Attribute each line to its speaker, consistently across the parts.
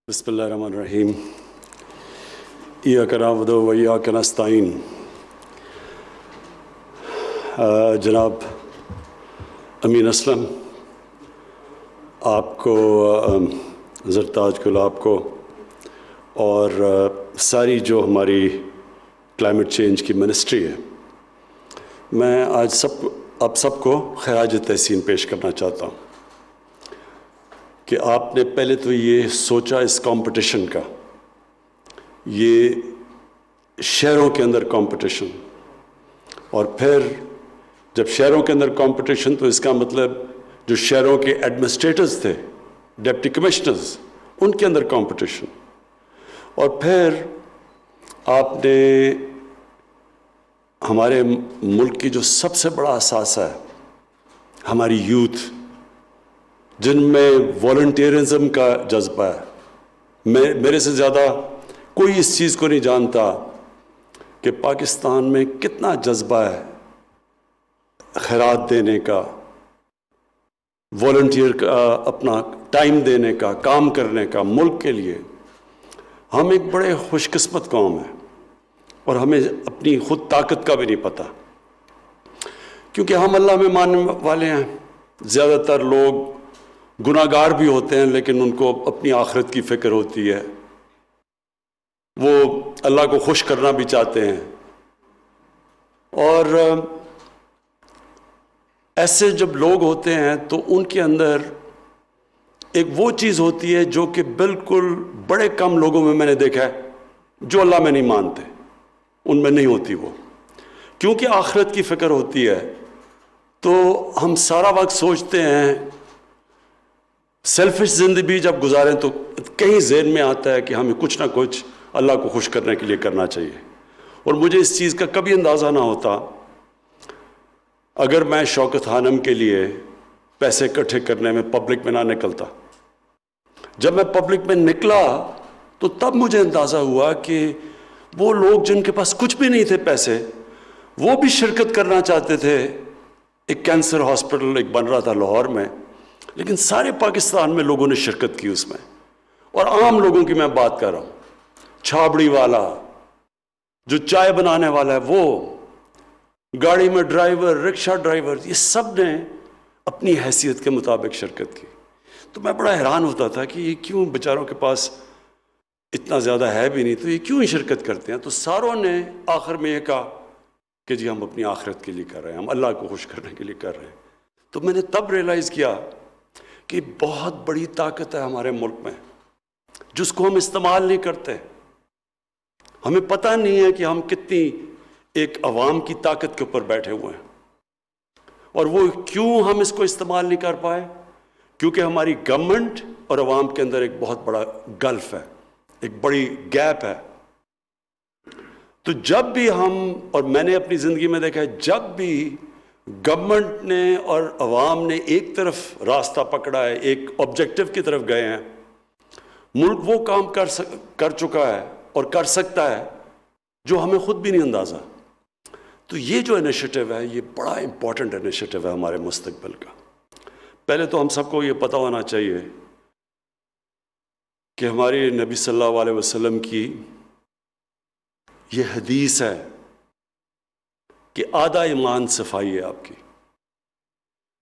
Speaker 1: بسم اللہ الرحمن الرحیم ایاک نعبد و ایاک نستعین۔ جناب امین اسلم، آپ کو، زرتاج گل آپ کو، اور ساری جو ہماری کلائمیٹ چینج کی منسٹری ہے، میں آج آپ سب کو خراج تحسین پیش کرنا چاہتا ہوں کہ آپ نے پہلے تو یہ سوچا اس کمپٹیشن کا، یہ شہروں کے اندر کمپٹیشن، اور پھر جب شہروں کے اندر کمپٹیشن تو اس کا مطلب جو شہروں کے ایڈمنسٹریٹرز تھے، ڈپٹی کمشنرز، ان کے اندر کمپٹیشن، اور پھر آپ نے ہمارے ملک کی جو سب سے بڑا اثاثہ ہے، ہماری یوتھ، جن میں والنٹیرزم کا جذبہ ہے، میرے سے زیادہ کوئی اس چیز کو نہیں جانتا کہ پاکستان میں کتنا جذبہ ہے خیرات دینے کا، والنٹیئر کا، اپنا ٹائم دینے کا، کام کرنے کا ملک کے لیے۔ ہم ایک بڑے خوش قسمت قوم ہیں، اور ہمیں اپنی خود طاقت کا بھی نہیں پتہ، کیونکہ ہم اللہ میں ماننے والے ہیں۔ زیادہ تر لوگ گناہ گار بھی ہوتے ہیں، لیکن ان کو اپنی آخرت کی فکر ہوتی ہے، وہ اللہ کو خوش کرنا بھی چاہتے ہیں، اور ایسے جب لوگ ہوتے ہیں تو ان کے اندر ایک وہ چیز ہوتی ہے جو کہ بالکل بڑے کم لوگوں میں نے دیکھا ہے، جو اللہ میں نہیں مانتے، ان میں نہیں ہوتی وہ، کیونکہ آخرت کی فکر ہوتی ہے۔ تو ہم سارا وقت سوچتے ہیں، سیلفش زندگی جب گزاریں تو کہیں ذہن میں آتا ہے کہ ہمیں کچھ نہ کچھ اللہ کو خوش کرنے کے لیے کرنا چاہیے، اور مجھے اس چیز کا کبھی اندازہ نہ ہوتا اگر میں شوکت خانم کے لیے پیسے اکٹھے کرنے میں پبلک میں نہ نکلتا۔ جب میں پبلک میں نکلا تو تب مجھے اندازہ ہوا کہ وہ لوگ جن کے پاس کچھ بھی نہیں تھے پیسے، وہ بھی شرکت کرنا چاہتے تھے۔ ایک کینسر ہاسپٹل ایک بن رہا تھا لاہور میں، لیکن سارے پاکستان میں لوگوں نے شرکت کی اس میں، اور عام لوگوں کی میں بات کر رہا ہوں، چھابڑی والا، جو چائے بنانے والا ہے، وہ گاڑی میں ڈرائیور، رکشہ ڈرائیور، یہ سب نے اپنی حیثیت کے مطابق شرکت کی۔ تو میں بڑا حیران ہوتا تھا کہ یہ کیوں بیچاروں کے پاس اتنا زیادہ ہے بھی نہیں، تو یہ کیوں ہی شرکت کرتے ہیں؟ تو ساروں نے آخر میں یہ کہا کہ جی ہم اپنی آخرت کے لیے کر رہے ہیں، ہم اللہ کو خوش کرنے کے لیے کر رہے ہیں۔ تو میں نے تب ریئلائز کیا کہ بہت بڑی طاقت ہے ہمارے ملک میں، جس کو ہم استعمال نہیں کرتے۔ ہمیں پتہ نہیں ہے کہ ہم کتنی ایک عوام کی طاقت کے اوپر بیٹھے ہوئے ہیں، اور وہ کیوں ہم اس کو استعمال نہیں کر پائے؟ کیونکہ ہماری گورنمنٹ اور عوام کے اندر ایک بہت بڑا گلف ہے، ایک بڑی گیپ ہے۔ تو جب بھی ہم، اور میں نے اپنی زندگی میں دیکھا ہے، جب بھی گورنمنٹ نے اور عوام نے ایک طرف راستہ پکڑا ہے، ایک آبجیکٹو کی طرف گئے ہیں، ملک وہ کام کر چکا ہے اور کر سکتا ہے جو ہمیں خود بھی نہیں اندازہ۔ تو یہ جو انیشیٹو ہے، یہ بڑا امپورٹنٹ انیشیٹو ہے ہمارے مستقبل کا۔ پہلے تو ہم سب کو یہ پتہ ہونا چاہیے کہ ہمارے نبی صلی اللہ علیہ وسلم کی یہ حدیث ہے کہ آدھا ایمان صفائی ہے آپ کی۔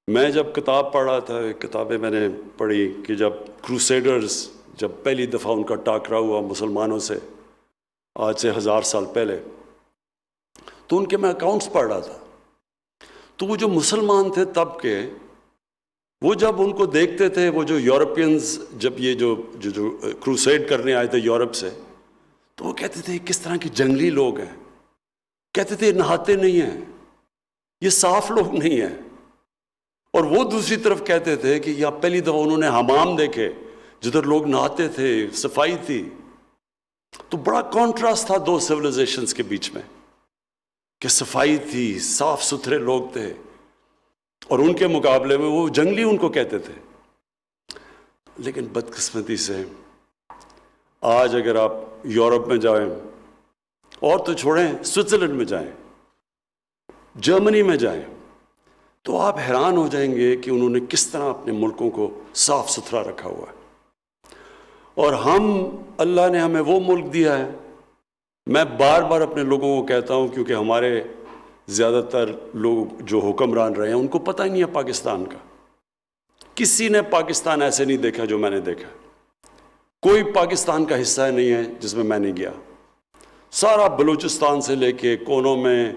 Speaker 1: میں جب کتاب پڑھ رہا تھا، کتابیں میں نے پڑھی کہ جب کروسیڈرز، جب پہلی دفعہ ان کا ٹاکرا ہوا مسلمانوں سے آج سے 1000 سال پہلے، تو ان کے میں اکاؤنٹس پڑھ رہا تھا۔ تو وہ جو مسلمان تھے تب کے، وہ جب ان کو دیکھتے تھے، وہ جو یورپینز جب یہ جو کروسیڈ کرنے آئے تھے یورپ سے، تو وہ کہتے تھے کس طرح کے جنگلی لوگ ہیں، کہتے تھے نہاتے نہیں ہیں، یہ صاف لوگ نہیں ہیں۔ اور وہ دوسری طرف کہتے تھے کہ یا پہلی دفعہ انہوں نے حمام دیکھے جدھر لوگ نہاتے تھے، صفائی تھی۔ تو بڑا کانٹراسٹ تھا دو سویلائزیشنز کے بیچ میں، کہ صفائی تھی، صاف ستھرے لوگ تھے، اور ان کے مقابلے میں وہ جنگلی ان کو کہتے تھے۔ لیکن بدقسمتی سے آج اگر آپ یورپ میں جائیں، اور تو چھوڑیں سوئٹزرلینڈ میں جائیں، جرمنی میں جائیں، تو آپ حیران ہو جائیں گے کہ انہوں نے کس طرح اپنے ملکوں کو صاف ستھرا رکھا ہوا ہے۔ اور اللہ نے ہمیں وہ ملک دیا ہے. میں بار بار اپنے لوگوں کو کہتا ہوں، کیونکہ ہمارے زیادہ تر لوگ جو حکمران رہے ہیں ان کو پتہ ہی نہیں ہے پاکستان کا. کسی نے پاکستان ایسے نہیں دیکھا جو میں نے دیکھا. کوئی پاکستان کا حصہ نہیں ہے جس میں میں نہیں گیا. سارا بلوچستان سے لے کے کونوں میں،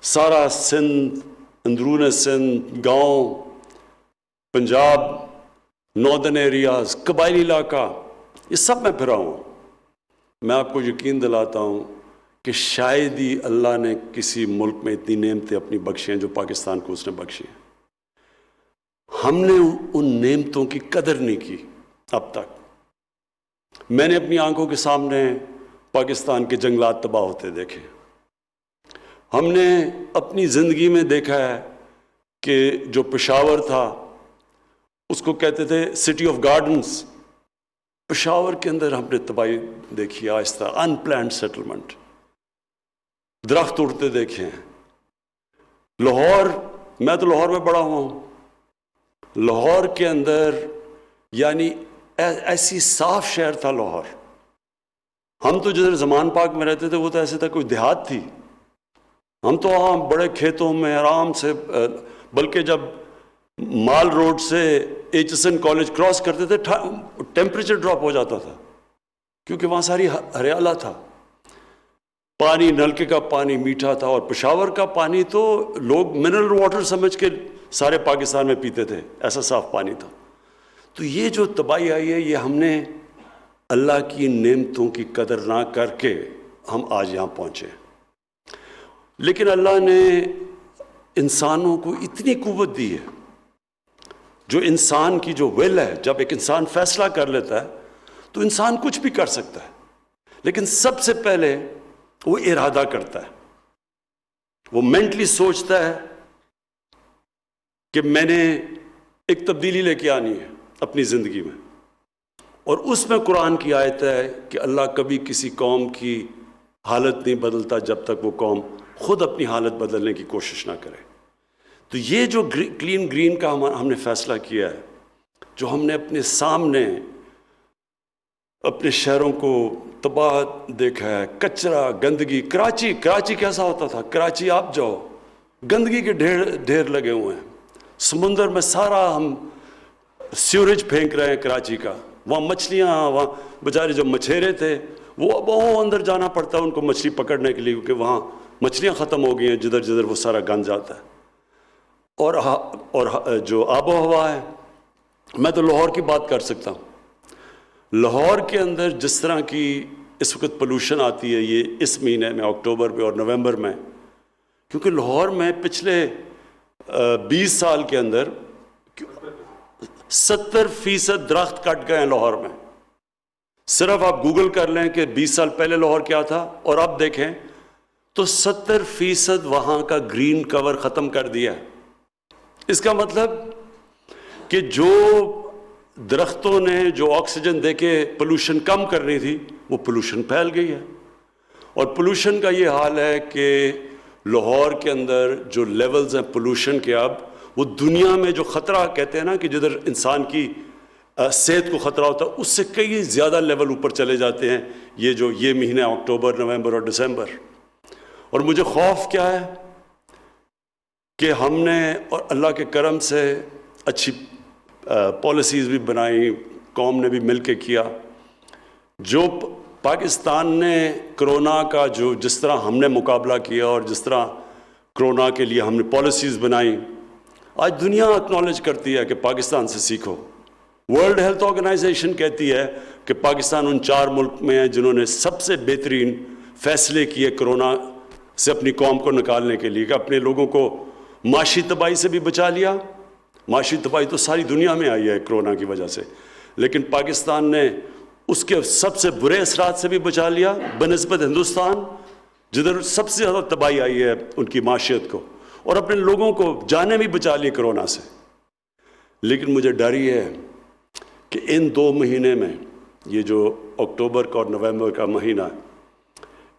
Speaker 1: سارا سندھ، اندرون سندھ، گاؤں، پنجاب، ناردرن ایریاز، قبائلی علاقہ، یہ سب میں پھرا ہوں. میں آپ کو یقین دلاتا ہوں کہ شاید ہی اللہ نے کسی ملک میں اتنی نعمتیں اپنی بخشی ہیں جو پاکستان کو اس نے بخشی ہیں. ہم نے ان نعمتوں کی قدر نہیں کی اب تک. میں نے اپنی آنکھوں کے سامنے پاکستان کے جنگلات تباہ ہوتے دیکھے. ہم نے اپنی زندگی میں دیکھا ہے کہ جو پشاور تھا اس کو کہتے تھے سٹی آف گارڈنز. پشاور کے اندر ہم نے تباہی دیکھی آہستہ، ان پلانڈ سیٹلمنٹ، درخت اڑتے دیکھے ہیں. لاہور، میں تو لاہور میں بڑا ہوا ہوں. لاہور کے اندر یعنی ایسی صاف شہر تھا لاہور. ہم تو جدھر زمان پاک میں رہتے تھے وہ تو ایسے تھا کوئی دیہات تھی. ہم تو وہاں بڑے کھیتوں میں آرام سے، بلکہ جب مال روڈ سے H S N college cross کرتے تھے ٹیمپریچر ڈراپ ہو جاتا تھا، کیونکہ وہاں ساری ہریالا تھا. پانی نلکے کا پانی میٹھا تھا، اور پشاور کا پانی تو لوگ منرل واٹر سمجھ کے سارے پاکستان میں پیتے تھے، ایسا صاف پانی تھا. تو یہ جو تباہی آئی ہے، یہ ہم نے اللہ کی نعمتوں کی قدر نہ کر کے ہم آج یہاں پہنچے. لیکن اللہ نے انسانوں کو اتنی قوت دی ہے، جو انسان کی جو ول ہے، جب ایک انسان فیصلہ کر لیتا ہے تو انسان کچھ بھی کر سکتا ہے. لیکن سب سے پہلے وہ ارادہ کرتا ہے، وہ مینٹلی سوچتا ہے کہ میں نے ایک تبدیلی لے کے آنی ہے اپنی زندگی میں. اور اس میں قرآن کی آیت ہے کہ اللہ کبھی کسی قوم کی حالت نہیں بدلتا جب تک وہ قوم خود اپنی حالت بدلنے کی کوشش نہ کرے. تو یہ جو کلین گرین کا ہم نے فیصلہ کیا ہے، جو ہم نے اپنے سامنے اپنے شہروں کو تباہ دیکھا ہے، کچرا، گندگی. کراچی کیسا ہوتا تھا؟ کراچی آپ جاؤ، گندگی کے ڈھیر لگے ہوئے ہیں. سمندر میں سارا ہم سیوریج پھینک رہے ہیں کراچی کا. وہاں مچھلیاں، وہاں بیچارے جو مچھیرے تھے وہ بہت اندر جانا پڑتا ہے ان کو مچھلی پکڑنے کے لیے، کیونکہ وہاں مچھلیاں ختم ہو گئی ہیں جدھر جدھر وہ سارا گند جاتا ہے. اور جو آب و ہوا ہے، میں تو لاہور کی بات کر سکتا ہوں. لاہور کے اندر جس طرح کی اس وقت پولوشن آتی ہے، یہ اس مہینے میں اکتوبر میں اور نومبر میں، کیونکہ لاہور میں پچھلے 20 سال کے اندر 70% درخت کٹ گئے ہیں لاہور میں. صرف آپ گوگل کر لیں کہ 20 سال پہلے لاہور کیا تھا اور اب دیکھیں تو 70% وہاں کا گرین کور ختم کر دیا ہے. اس کا مطلب کہ جو درختوں نے جو آکسیجن دے کے پولوشن کم کرنی تھی وہ پولوشن پھیل گئی ہے. اور پولوشن کا یہ حال ہے کہ لاہور کے اندر جو لیولز ہیں پولوشن کے، اب وہ دنیا میں جو خطرہ کہتے ہیں نا کہ جدھر انسان کی صحت کو خطرہ ہوتا ہے، اس سے کئی زیادہ لیول اوپر چلے جاتے ہیں یہ مہینہ اکتوبر، نومبر اور دسمبر. اور مجھے خوف کیا ہے کہ ہم نے اور اللہ کے کرم سے اچھی پالیسیز بھی بنائی، قوم نے بھی مل کے کیا. جو پاکستان نے کرونا کا جس طرح ہم نے مقابلہ کیا اور جس طرح کرونا کے لیے ہم نے پالیسیز بنائی، آج دنیا اکنالج کرتی ہے کہ پاکستان سے سیکھو. ورلڈ ہیلتھ آرگنائزیشن کہتی ہے کہ پاکستان ان 4 ملک میں ہے جنہوں نے سب سے بہترین فیصلے کیے کرونا سے اپنی قوم کو نکالنے کے لیے، کہ اپنے لوگوں کو معاشی تباہی سے بھی بچا لیا. معاشی تباہی تو ساری دنیا میں آئی ہے کرونا کی وجہ سے، لیکن پاکستان نے اس کے سب سے برے اثرات سے بھی بچا لیا بنسبت ہندوستان، جدھر سب سے زیادہ تباہی آئی ہے ان کی معاشیت کو، اور اپنے لوگوں کو جانیں بھی بچا لی کرونا سے. لیکن مجھے ڈر یہ ہے کہ ان 2 مہینے میں، یہ جو اکتوبر کا اور نومبر کا مہینہ ہے،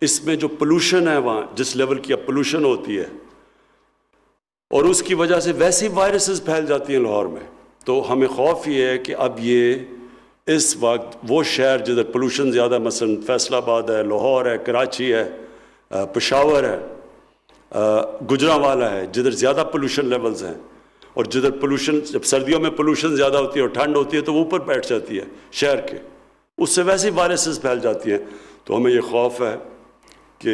Speaker 1: اس میں جو پولوشن ہے، وہاں جس لیول کی اب پولوشن ہوتی ہے اور اس کی وجہ سے ویسی وائرسز پھیل جاتی ہیں لاہور میں، تو ہمیں خوف یہ ہے کہ اب یہ اس وقت وہ شہر جدھر پولوشن زیادہ، مثلا فیصل آباد ہے، لاہور ہے، کراچی ہے، پشاور ہے، گجرانوالہ ہے، جدھر زیادہ پولوشن لیولز ہیں، اور جدھر پولوشن جب سردیوں میں پولوشن زیادہ ہوتی ہے اور ٹھنڈ ہوتی ہے تو وہ اوپر بیٹھ جاتی ہے شہر کے، اس سے ویسے وائرسز پھیل جاتی ہیں. تو ہمیں یہ خوف ہے کہ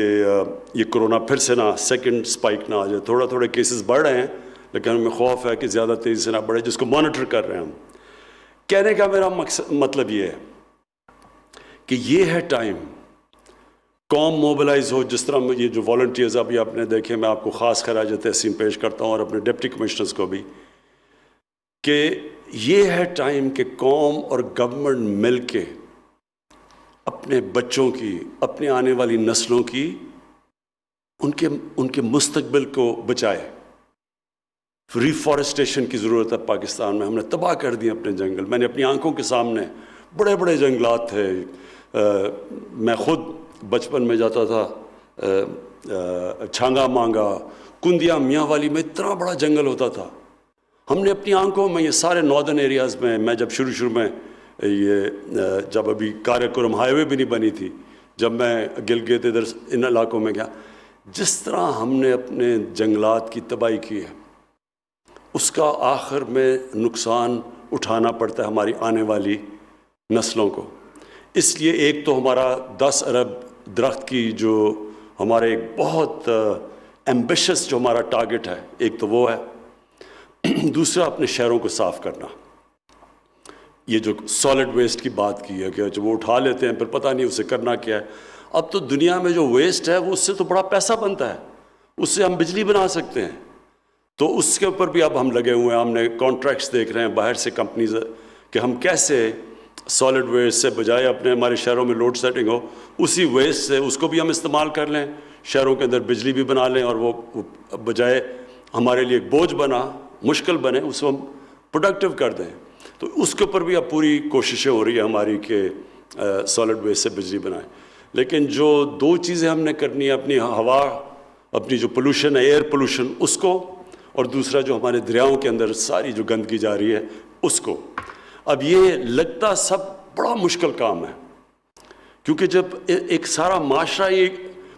Speaker 1: یہ کرونا پھر سے نہ سیکنڈ سپائک نہ آ جائے. تھوڑے کیسز بڑھ رہے ہیں لیکن ہمیں خوف ہے کہ زیادہ تیزی سے نہ بڑھے، جس کو مانیٹر کر رہے ہیں ہم. کہنے کا میرا مطلب یہ ہے کہ یہ ہے ٹائم قوم موبلائز ہو. جس طرح یہ جو والنٹیئرز ابھی آپ نے دیکھے، میں آپ کو خاص خراج تحسین پیش کرتا ہوں اور اپنے ڈپٹی کمشنرز کو بھی، کہ یہ ہے ٹائم کہ قوم اور گورنمنٹ مل کے اپنے بچوں کی، اپنے آنے والی نسلوں کی، ان کے مستقبل کو بچائے. ریفارسٹیشن کی ضرورت ہے پاکستان میں. ہم نے تباہ کر دیے اپنے جنگل. میں نے اپنی آنکھوں کے سامنے بڑے بڑے جنگلات تھے. میں خود بچپن میں جاتا تھا چھانگا مانگا، کندیا میاں والی میں اتنا بڑا جنگل ہوتا تھا. ہم نے اپنی آنکھوں میں یہ سارے ناردرن ایریاز میں جب شروع میں جب ابھی کارکورم ہائی وے بھی نہیں بنی تھی، جب میں گلگت ادھر ان علاقوں میں گیا، جس طرح ہم نے اپنے جنگلات کی تباہی کی ہے، اس کا آخر میں نقصان اٹھانا پڑتا ہے ہماری آنے والی نسلوں کو. اس لیے ایک تو ہمارا 10 ارب درخت کی جو ہمارے ایک بہت ایمبیشس جو ہمارا ٹارگٹ ہے، ایک تو وہ ہے. دوسرا اپنے شہروں کو صاف کرنا. یہ جو سالڈ ویسٹ کی بات کی ہے کہ جب وہ اٹھا لیتے ہیں پھر پتہ نہیں اسے کرنا کیا ہے. اب تو دنیا میں جو ویسٹ ہے وہ اس سے تو بڑا پیسہ بنتا ہے، اس سے ہم بجلی بنا سکتے ہیں. تو اس کے اوپر بھی اب ہم لگے ہوئے ہیں. ہم نے کانٹریکٹس دیکھ رہے ہیں باہر سے کمپنیز کہ ہم کیسے سالڈ ویسٹ سے بجائے ہمارے شہروں میں لوڈ سیٹنگ ہو، اسی ویسٹ سے اس کو بھی ہم استعمال کر لیں، شہروں کے اندر بجلی بھی بنا لیں، اور وہ بجائے ہمارے لیے ایک بوجھ بنا، مشکل بنے، اس کو ہم پروڈکٹیو کر دیں. تو اس کے اوپر بھی اب پوری کوششیں ہو رہی ہیں ہماری کہ سالڈ ویسٹ سے بجلی بنائیں. لیکن جو 2 چیزیں ہم نے کرنی ہے، اپنی ہوا، اپنی جو پولوشن ہے ایئر پولوشن، اس کو، اور دوسرا جو ہمارے دریاؤں کے اندر ساری جو گندگی جا رہی ہے اس کو. اب یہ لگتا سب بڑا مشکل کام ہے، کیونکہ جب ایک سارا معاشرہ یہ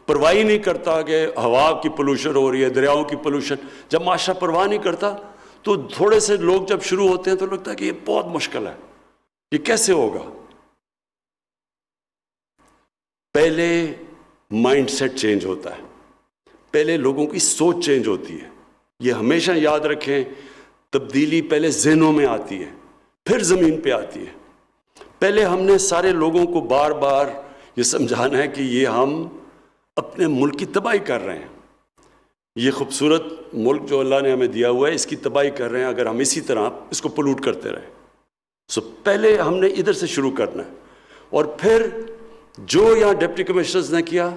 Speaker 1: پرواہ نہیں کرتا کہ ہوا کی پولوشن ہو رہی ہے، دریاؤں کی پولوشن، جب معاشرہ پرواہ نہیں کرتا تو تھوڑے سے لوگ جب شروع ہوتے ہیں تو لگتا ہے کہ یہ بہت مشکل ہے، یہ کیسے ہوگا. پہلے مائنڈ سیٹ چینج ہوتا ہے، پہلے لوگوں کی سوچ چینج ہوتی ہے. یہ ہمیشہ یاد رکھیں، تبدیلی پہلے ذہنوں میں آتی ہے پھر زمین پہ آتی ہے. پہلے ہم نے سارے لوگوں کو بار بار یہ سمجھانا ہے کہ یہ ہم اپنے ملک کی تباہی کر رہے ہیں. یہ خوبصورت ملک جو اللہ نے ہمیں دیا ہوا ہے، اس کی تباہی کر رہے ہیں اگر ہم اسی طرح اس کو پولوٹ کرتے رہیں. پہلے ہم نے ادھر سے شروع کرنا ہے. اور پھر جو یہاں ڈپٹی کمشنرز نے کیا،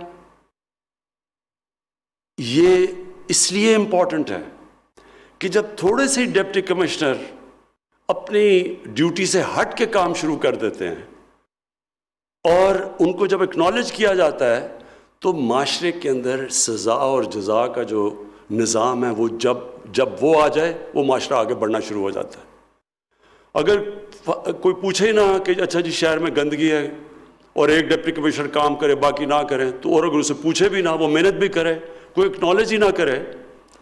Speaker 1: یہ اس لیے امپورٹنٹ ہے کہ جب تھوڑے سے ڈپٹی کمشنر اپنی ڈیوٹی سے ہٹ کے کام شروع کر دیتے ہیں اور ان کو جب اکنالج کیا جاتا ہے، تو معاشرے کے اندر سزا اور جزا کا جو نظام ہے وہ جب وہ آ جائے، وہ معاشرہ آگے بڑھنا شروع ہو جاتا ہے. اگر کوئی پوچھے ہی نہ کہ اچھا جی شہر میں گندگی ہے، اور ایک ڈپٹی کمشنر کام کرے باقی نہ کریں، تو اور اگر اسے پوچھے بھی نہ، وہ محنت بھی کرے، کوئی اکنالج ہی نہ کرے،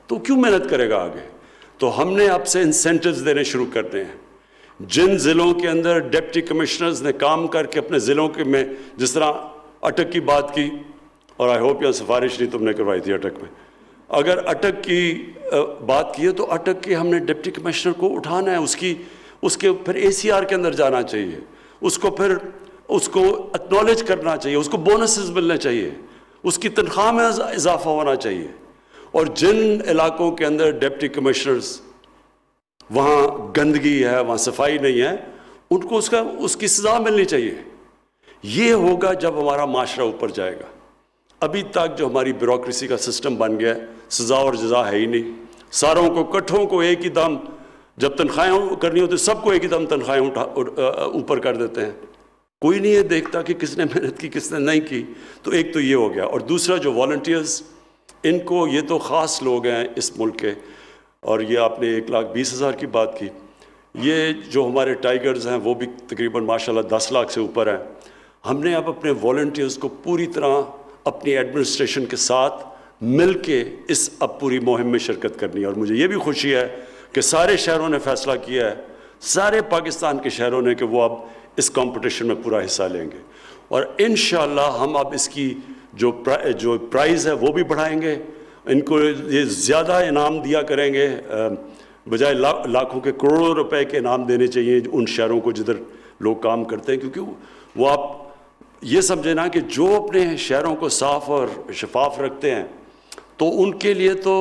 Speaker 1: تو کیوں محنت کرے گا آگے. تو ہم نے اب سے انسینٹیوز دینے شروع کرنے ہیں. جن ضلعوں کے اندر ڈپٹی کمشنرز نے کام کر کے اپنے ضلعوں کے میں، جس طرح اٹک کی بات کی، اور آئی ہوپ یہاں سفارش نہیں تم نے کروائی تھی اٹک میں، اگر اٹک کی بات کی ہے تو اٹک کے ہم نے ڈپٹی کمشنر کو اٹھانا ہے، اس کے پھر ACR کے اندر جانا چاہیے، اس کو اکنالج کرنا چاہیے، اس کو بونسز ملنے چاہیے، اس کی تنخواہ میں اضافہ ہونا چاہیے. اور جن علاقوں کے اندر ڈپٹی کمشنرز وہاں گندگی ہے، وہاں صفائی نہیں ہے، ان کو اس کی سزا ملنی چاہیے. یہ ہوگا جب ہمارا معاشرہ اوپر جائے گا. ابھی تک جو ہماری بیوروکریسی کا سسٹم بن گیا ہے، سزا اور جزا ہے ہی نہیں. ساروں کو کٹھوں کو ایک ہی دم، جب تنخواہیں کرنی ہوتی سب کو ایک ہی دم تنخواہیں اوپر کر دیتے ہیں. کوئی نہیں یہ دیکھتا کہ کس نے محنت کی کس نے نہیں کی. تو ایک تو یہ ہو گیا. اور دوسرا جو والنٹیئرز، ان کو، یہ تو خاص لوگ ہیں اس ملک کے، اور یہ آپ نے 1,20,000 کی بات کی، یہ جو ہمارے ٹائیگرز ہیں وہ بھی تقریباً ماشاءاللہ 10 لاکھ سے اوپر ہیں. ہم نے اب اپنے والنٹیئرز کو پوری طرح اپنی ایڈمنسٹریشن کے ساتھ مل کے اس اب پوری مہم میں شرکت کرنی ہے. اور مجھے یہ بھی خوشی ہے کہ سارے شہروں نے فیصلہ کیا ہے، سارے پاکستان کے شہروں نے، کہ وہ اب اس کمپٹیشن میں پورا حصہ لیں گے. اور انشاءاللہ ہم اب اس کی جو پرائز ہے وہ بھی بڑھائیں گے. ان کو یہ زیادہ انعام دیا کریں گے، بجائے لاکھوں کے کروڑوں روپے کے انعام دینے چاہیے ان شہروں کو جدھر لوگ کام کرتے ہیں. کیونکہ وہ آپ یہ سمجھیں نا کہ جو اپنے شہروں کو صاف اور شفاف رکھتے ہیں تو ان کے لیے تو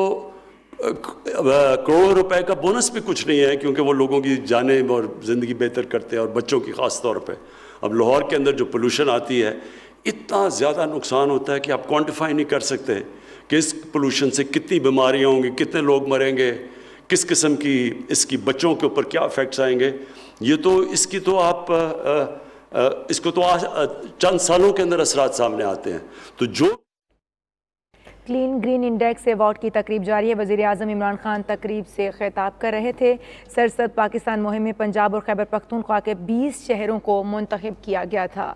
Speaker 1: کروڑوں روپے کا بونس بھی کچھ نہیں ہے، کیونکہ وہ لوگوں کی جانیں اور زندگی بہتر کرتے ہیں، اور بچوں کی خاص طور پہ. اب لاہور کے اندر جو پولوشن آتی ہے، اتنا زیادہ نقصان ہوتا ہے کہ آپ کوانٹیفائی نہیں کر سکتے کہ اس پولوشن سے کتنی بیماریاں ہوں گی، کتنے لوگ مریں گے، کس قسم کی اس کی بچوں کے اوپر کیا افیکٹس آئیں گے. یہ تو اس کی تو آپ اس کو تو چند سالوں کے اندر اثرات سامنے آتے ہیں. تو جو
Speaker 2: کلین گرین انڈیکس ایوارڈ کی تقریب جاری ہے. وزیر اعظم عمران خان تقریب سے خطاب کر رہے تھے. سرسبز پاکستان مہم میں پنجاب اور خیبر پختونخوا کے 20 شہروں کو منتخب کیا گیا تھا.